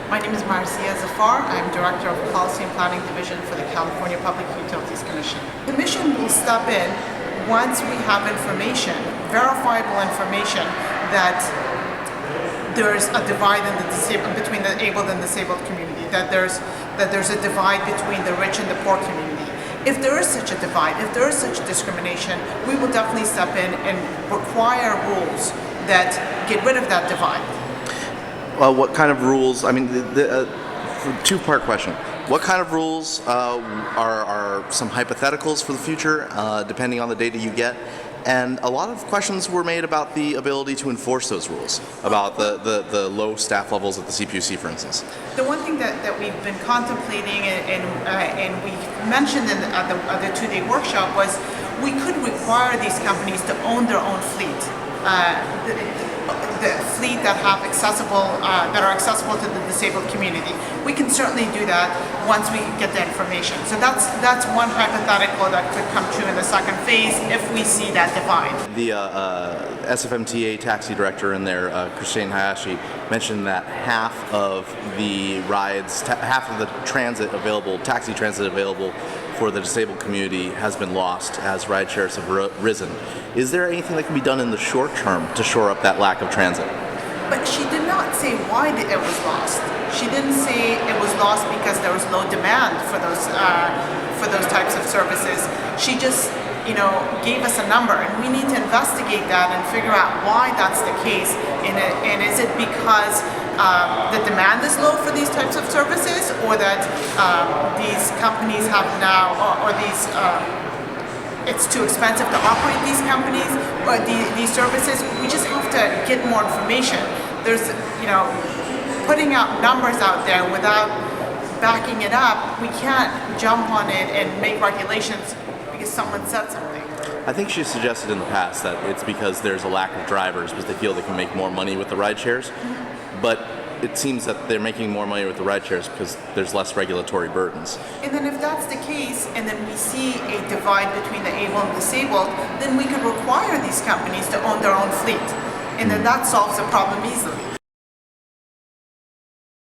My name is Marcia Zafar. I'm Director of Policy and Planning Division for the California Public Utilities Commission. The Commission will step in once we have information, verifiable information, that there's a divide between the abled and disabled community, that there's a divide between the rich and the poor community. If there is such a divide, if there is such discrimination, we will definitely step in and require rules that get rid of that divide. What kind of rules? I mean, two-part question. What kind of rules are some hypotheticals for the future, depending on the data you get? And a lot of questions were made about the ability to enforce those rules, about the low staff levels at the CPUC, for instance. The one thing that we've been contemplating and we mentioned at the two-day workshop was we could require these companies to own their own fleet. The fleet that are accessible to the disabled community. We can certainly do that once we get the information. So that's one hypothetical that could come true in the second phase if we see that divide. The SFMTA taxi director in there, Christine Hayashi, mentioned that half of the rides, half of the taxi transit available for the disabled community has been lost as rideshares have risen. Is there anything that can be done in the short term to shore up that lack of transit? But she did not say why it was lost. She didn't say it was lost because there was low demand for those types of services. She just, gave us a number, and we need to investigate that and figure out why that's the case. And is it because the demand is low for these types of services, or that these companies have now, or it's too expensive to operate these companies or these services? We just have to get more information. There's, putting out numbers out there without backing it up, we can't jump on it and make regulations because someone said something. I think she suggested in the past that it's because there's a lack of drivers because they feel they can make more money with the rideshares. Mm-hmm. But it seems that they're making more money with the rideshares because there's less regulatory burdens. And then if that's the case, and then we see a divide between the able and disabled, then we could require these companies to own their own fleet. And then that solves the problem easily.